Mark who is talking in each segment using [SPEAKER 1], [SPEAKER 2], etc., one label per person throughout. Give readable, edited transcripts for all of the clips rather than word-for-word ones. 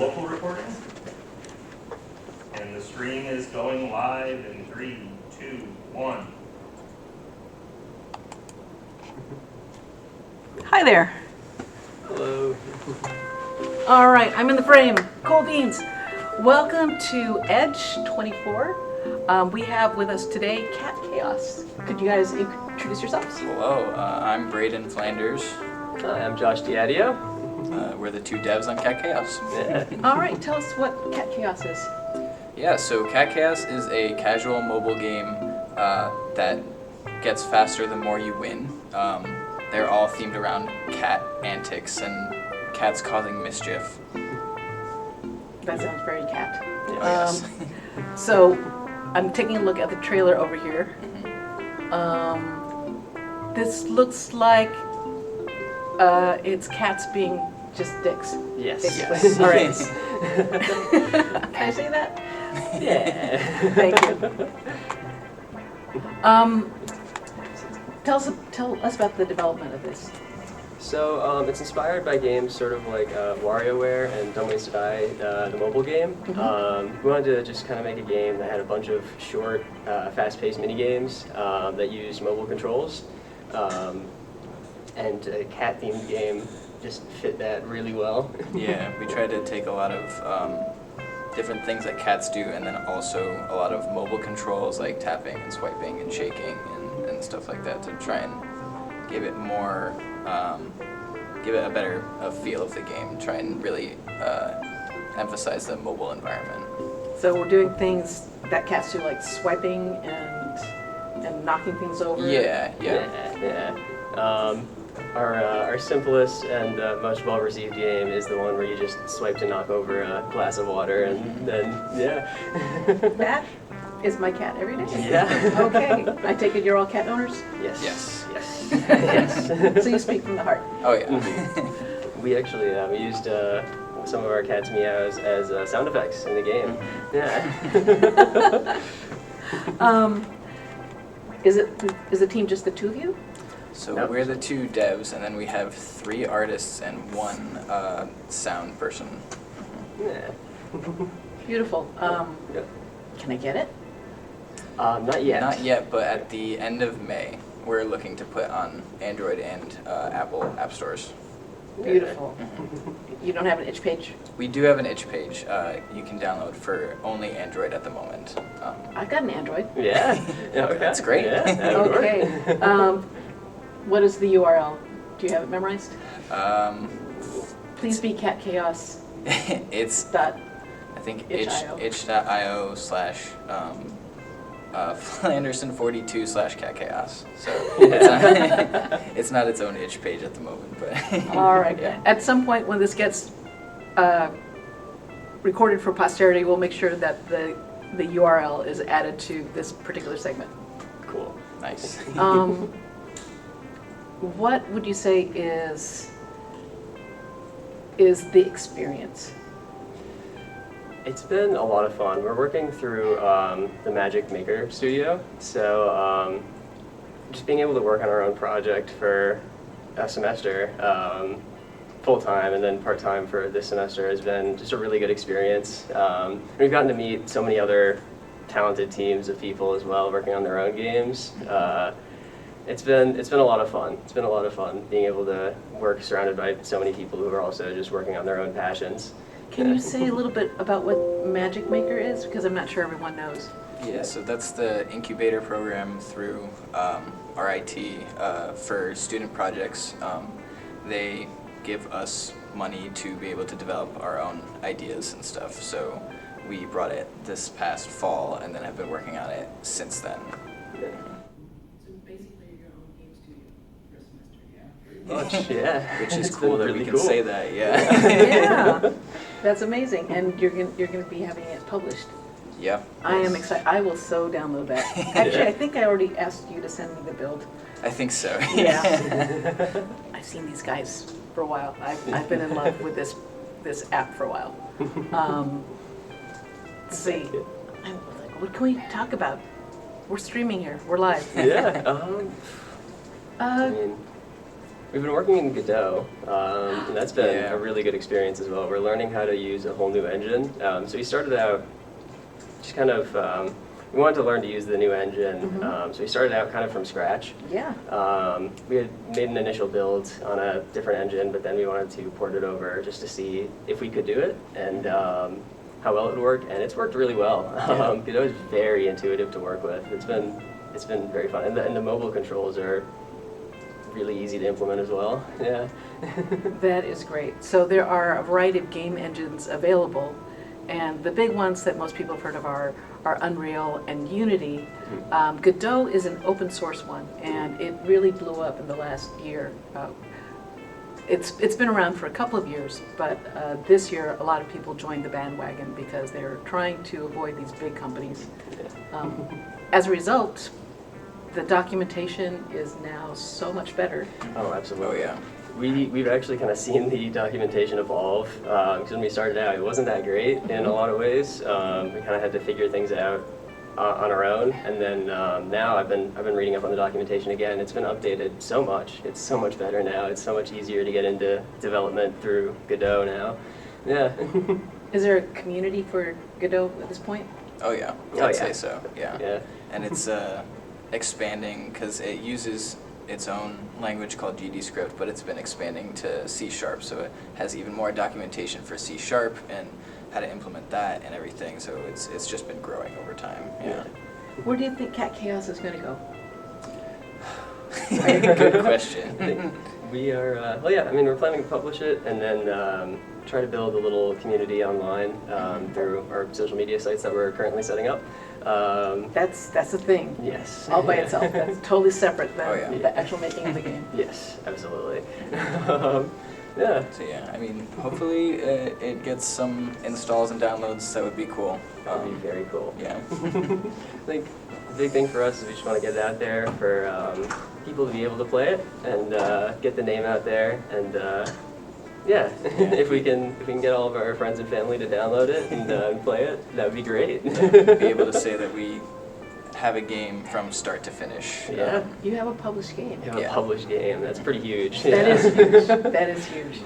[SPEAKER 1] local recording. And the stream is going live in 3, 2, 1.
[SPEAKER 2] Hi there.
[SPEAKER 3] Hello.
[SPEAKER 2] All right, I'm in the frame. Cool beans. Welcome to Edge 24. We have with us today Cat Chaos. Could you guys introduce yourselves?
[SPEAKER 4] Hello, I'm Braden Flanders.
[SPEAKER 3] Hi, I'm Josh Diadio.
[SPEAKER 4] We're the two devs on Cat Chaos.
[SPEAKER 3] Yeah.
[SPEAKER 2] All right, tell us what Cat Chaos is.
[SPEAKER 4] Yeah, so Cat Chaos is a casual mobile game that gets faster the more you win. They're all themed around cat antics and cats causing mischief.
[SPEAKER 2] That sounds very cat.
[SPEAKER 4] Oh, yes.
[SPEAKER 2] So, I'm taking a look at the trailer over here. This looks like it's cats being just dicks.
[SPEAKER 3] Yes.
[SPEAKER 2] Basically.
[SPEAKER 4] Yes.
[SPEAKER 2] All right. Can I say that?
[SPEAKER 3] Yeah.
[SPEAKER 2] Thank you. Tell us about the development of this.
[SPEAKER 3] So it's inspired by games sort of like WarioWare and Dumb Ways to Die, the mobile game. We wanted to just kind of make a game that had a bunch of short, fast-paced mini games that used mobile controls. And a cat-themed game just fit that really well.
[SPEAKER 4] Yeah, we tried to take a lot of different things that cats do, and then also a lot of mobile controls like tapping and swiping and shaking and stuff like that to try and give it more, give it a better feel of the game. Try and really emphasize the mobile environment.
[SPEAKER 2] So we're doing things that cats do, like swiping and knocking things over.
[SPEAKER 4] Yeah.
[SPEAKER 3] Our simplest and most well-received game is the one where you just swipe to knock over a glass of water, and then
[SPEAKER 2] That is my cat every day.
[SPEAKER 3] Yeah.
[SPEAKER 2] Okay. I take it you're all cat owners?
[SPEAKER 4] Yes.
[SPEAKER 3] Yes.
[SPEAKER 2] So you speak from the heart.
[SPEAKER 4] Oh yeah.
[SPEAKER 3] We actually we used some of our cats' meows as sound effects in the game. Yeah.
[SPEAKER 2] Is the team just the two of you?
[SPEAKER 4] So
[SPEAKER 3] Nope.
[SPEAKER 4] we're the two devs, and then we have 3 artists and 1 sound person.
[SPEAKER 3] Yeah.
[SPEAKER 2] Beautiful.
[SPEAKER 3] Yep.
[SPEAKER 2] Can I get it?
[SPEAKER 3] Not yet.
[SPEAKER 4] Not yet, but at the end of May, we're looking to put on Android and Apple app stores.
[SPEAKER 2] Beautiful. You don't have an itch page?
[SPEAKER 4] We do have an itch page you can download for only Android at the moment.
[SPEAKER 2] I've got an Android.
[SPEAKER 3] Yeah. Okay.
[SPEAKER 4] That's great.
[SPEAKER 3] Yeah, that would work.
[SPEAKER 2] Okay. What is the URL? Do you have it memorized? Please be Cat Chaos.
[SPEAKER 4] It's,
[SPEAKER 2] Dot.
[SPEAKER 4] I think,
[SPEAKER 2] itch.io.
[SPEAKER 4] itch.io / Flanderson42 / Cat Chaos. So it's not its own itch page at the moment, but.
[SPEAKER 2] All right.
[SPEAKER 4] Yeah.
[SPEAKER 2] At some point when this gets recorded for posterity, we'll make sure that the URL is added to this particular segment.
[SPEAKER 3] Cool.
[SPEAKER 4] Nice.
[SPEAKER 2] What would you say is the experience?
[SPEAKER 3] It's been a lot of fun. We're working through the Magic Maker studio, so just being able to work on our own project for a semester, full-time and then part-time for this semester has been just a really good experience. We've gotten to meet so many other talented teams of people as well working on their own games. It's been a lot of fun. It's been a lot of fun being able to work surrounded by so many people who are also just working on their own passions.
[SPEAKER 2] Can you say a little bit about what Magic Maker is? Because I'm not sure everyone knows.
[SPEAKER 4] Yeah, so that's the incubator program through RIT for student projects. They give us money to be able to develop our own ideas and stuff. So we brought it this past fall and then have been working on it since then.
[SPEAKER 2] So basically you're your own game studio for a semester,
[SPEAKER 3] Much, yeah.
[SPEAKER 4] Which is
[SPEAKER 3] It's
[SPEAKER 4] cool
[SPEAKER 3] been
[SPEAKER 4] that
[SPEAKER 3] really
[SPEAKER 4] we can
[SPEAKER 3] cool.
[SPEAKER 4] say that, yeah.
[SPEAKER 2] Yeah, that's amazing. And you're going to be having it published.
[SPEAKER 4] Yeah.
[SPEAKER 2] I am excited. I will so download that. Actually, I think I already asked you to send me the build.
[SPEAKER 4] I think so.
[SPEAKER 2] Yeah. I've seen these guys for a while. I've been in love with this app for a while. Let's see. I'm like, what can we talk about? We're streaming here. We're live.
[SPEAKER 3] Yeah. I mean, We've been working in Godot, and that's been
[SPEAKER 4] Yeah.
[SPEAKER 3] a really good experience as well. We're learning how to use a whole new engine. So we started out just kind of, we wanted to learn to use the new engine, so we started out kind of from scratch.
[SPEAKER 2] Yeah.
[SPEAKER 3] We had made an initial build on a different engine, but then we wanted to port it over just to see if we could do it and how well it would work, and it's worked really well. Godot is very intuitive to work with. It's been very fun, and the mobile controls are really easy to implement as well. Yeah.
[SPEAKER 2] That is great. So there are a variety of game engines available, and the big ones that most people have heard of are Unreal and Unity. Godot is an open source one, and it really blew up in the last year. It's been around for a couple of years, but this year a lot of people joined the bandwagon because they're trying to avoid these big companies. As a result, the documentation is now so much better.
[SPEAKER 3] Oh, absolutely.
[SPEAKER 4] Oh, yeah.
[SPEAKER 3] We've actually kind of seen the documentation evolve. Because when we started out, it wasn't that great in a lot of ways. We kind of had to figure things out on our own, and then now I've been reading up on the documentation again. It's been updated so much. It's so much better now. It's so much easier to get into development through Godot now. Yeah.
[SPEAKER 2] Is there a community for Godot at this point?
[SPEAKER 4] Oh yeah,
[SPEAKER 3] Oh,
[SPEAKER 4] I'd
[SPEAKER 3] yeah.
[SPEAKER 4] say so. Yeah.
[SPEAKER 3] Yeah.
[SPEAKER 4] And it's expanding because it uses its own language called GDScript, but it's been expanding to C#, so it has even more documentation for C# and how to implement that and everything. So it's just been growing over time. Yeah.
[SPEAKER 2] Where do you think Cat Chaos is going to go?
[SPEAKER 4] Good question.
[SPEAKER 3] We are, well, yeah, I mean, we're planning to publish it and then try to build a little community online through our social media sites that we're currently setting up.
[SPEAKER 2] That's a thing.
[SPEAKER 3] Yes.
[SPEAKER 2] All by itself. That's totally separate than
[SPEAKER 4] Oh, yeah.
[SPEAKER 2] the actual making of the game.
[SPEAKER 3] Yes, absolutely. Yeah.
[SPEAKER 4] So yeah, I mean, hopefully it gets some installs and downloads. That would be cool.
[SPEAKER 3] That would be very cool.
[SPEAKER 4] Yeah.
[SPEAKER 3] I think the big thing for us is we just want to get it out there for people to be able to play it and get the name out there and yeah, if we can get all of our friends and family to download it and play it, that would be great.
[SPEAKER 4] Be able to say that we have a game from start to finish.
[SPEAKER 3] Yeah.
[SPEAKER 2] You have a published game.
[SPEAKER 3] We have a
[SPEAKER 4] Yeah.
[SPEAKER 3] published game. That's pretty huge.
[SPEAKER 2] That
[SPEAKER 3] Yeah.
[SPEAKER 2] is huge. That is huge.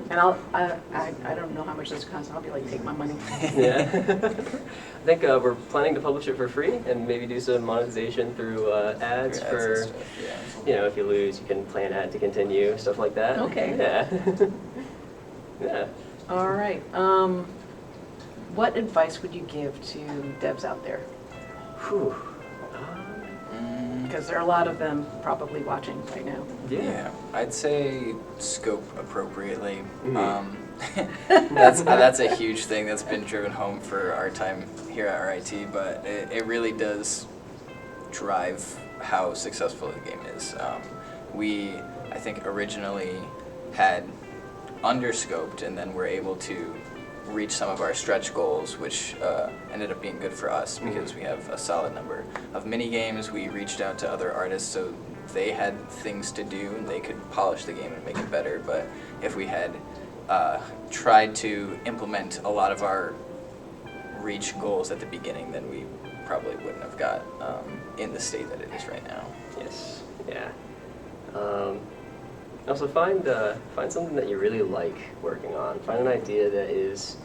[SPEAKER 2] And I don't know how much this costs. I'll be like, take my money.
[SPEAKER 3] Yeah. I think we're planning to publish it for free and maybe do some monetization through ads
[SPEAKER 4] Ads
[SPEAKER 3] for,
[SPEAKER 4] and stuff, yeah.
[SPEAKER 3] you know, if you lose, you can play an ad to continue, stuff like that.
[SPEAKER 2] Okay.
[SPEAKER 3] Yeah. Yeah.
[SPEAKER 2] All right. What advice would you give to devs out there?
[SPEAKER 3] Whew.
[SPEAKER 2] Because there are a lot of them probably watching right now.
[SPEAKER 4] Yeah, I'd say scope appropriately.
[SPEAKER 3] Mhm.
[SPEAKER 4] That's a huge thing that's been driven home for our time here at RIT, but it really does drive how successful the game is. We, I think, originally had underscoped, and then we're able to reach some of our stretch goals, which ended up being good for us because we have a solid number of mini games. We reached out to other artists so they had things to do and they could polish the game and make it better. But if we had tried to implement a lot of our reach goals at the beginning, then we probably wouldn't have got in the state that it is right now.
[SPEAKER 3] Yes. Yeah. Also, find something that you really like working on. Find an idea that is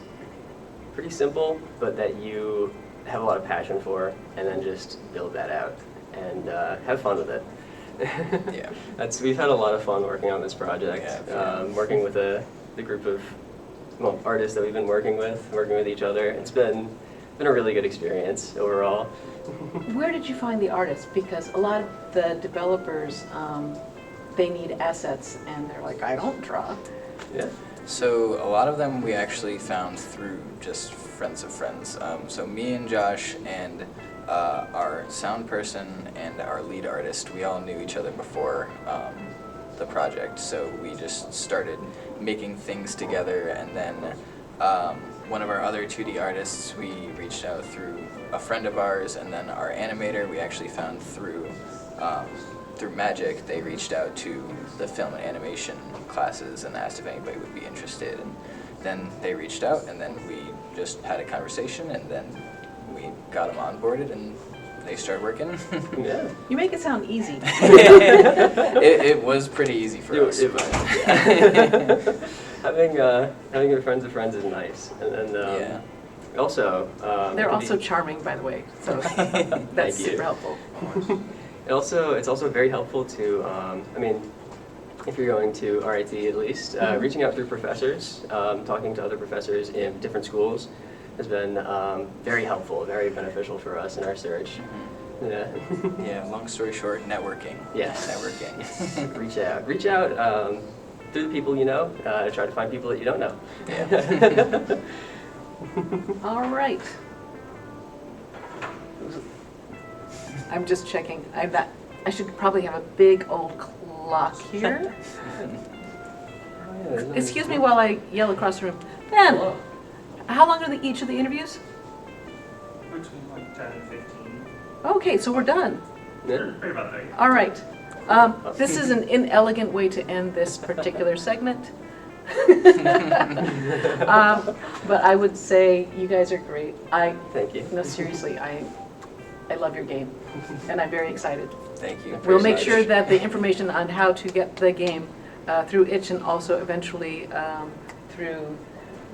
[SPEAKER 3] pretty simple, but that you have a lot of passion for, and then just build that out and have fun with it.
[SPEAKER 4] Yeah.
[SPEAKER 3] We've had a lot of fun working on this project.
[SPEAKER 4] Yeah,
[SPEAKER 3] working with the group of artists that we've been working with each other. It's been a really good experience overall.
[SPEAKER 2] Where did you find the artists? Because a lot of the developers, they need assets, and they're like, I don't draw.
[SPEAKER 3] Yeah.
[SPEAKER 4] So a lot of them we actually found through just friends of friends. So me and Josh and our sound person and our lead artist, we all knew each other before the project. So we just started making things together, and then one of our other 2D artists we reached out through a friend of ours, and then our animator we actually found through Magic. They reached out to the film and animation classes and asked if anybody would be interested, and then they reached out, and then we just had a conversation, and then we got them onboarded, and they start working.
[SPEAKER 3] Yeah.
[SPEAKER 2] You make it sound easy.
[SPEAKER 4] It was pretty easy for us.
[SPEAKER 3] Having your friends of friends is nice, and then
[SPEAKER 4] Yeah.
[SPEAKER 3] also
[SPEAKER 2] They're
[SPEAKER 3] it can
[SPEAKER 2] also
[SPEAKER 3] be-
[SPEAKER 2] charming, by the way, so that's
[SPEAKER 3] Thank you.
[SPEAKER 2] super helpful.
[SPEAKER 3] It's also very helpful to, I mean, if you're going to RIT at least, reaching out through professors, talking to other professors in different schools has been very helpful, very beneficial for us in our search. Yeah.
[SPEAKER 4] Yeah, long story short, networking.
[SPEAKER 3] Yes.
[SPEAKER 4] Networking.
[SPEAKER 3] Reach out through the people you know, try to find people that you don't know.
[SPEAKER 4] Yeah.
[SPEAKER 2] All right. I'm just checking. I should probably have a big old clock here. Excuse me while I yell across the room. Ben, how long are each of the interviews?
[SPEAKER 1] Between like 10 and 15.
[SPEAKER 2] Okay, so we're done.
[SPEAKER 3] Yeah.
[SPEAKER 1] Right about there.
[SPEAKER 2] All right. This is an inelegant way to end this particular segment. But I would say you guys are great.
[SPEAKER 3] Thank you.
[SPEAKER 2] No, seriously, I love your game, and I'm very excited.
[SPEAKER 4] Thank you.
[SPEAKER 2] We'll
[SPEAKER 3] Very
[SPEAKER 2] make
[SPEAKER 3] much.
[SPEAKER 2] sure that the information on how to get the game through itch and also eventually through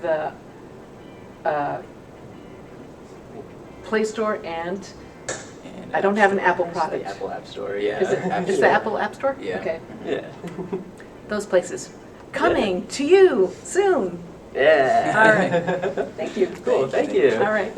[SPEAKER 2] the Play Store and
[SPEAKER 4] And,
[SPEAKER 2] I don't have an Apple
[SPEAKER 3] The
[SPEAKER 2] product.
[SPEAKER 3] Apple App Store.
[SPEAKER 4] Yeah.
[SPEAKER 2] Is it
[SPEAKER 4] App
[SPEAKER 2] is
[SPEAKER 4] Store.
[SPEAKER 2] the Apple App Store?
[SPEAKER 4] Yeah.
[SPEAKER 2] Okay.
[SPEAKER 3] Yeah.
[SPEAKER 2] Those places. Coming to you soon.
[SPEAKER 3] Yeah.
[SPEAKER 2] All right. Thank you.
[SPEAKER 3] Cool. Thank you.
[SPEAKER 2] All right.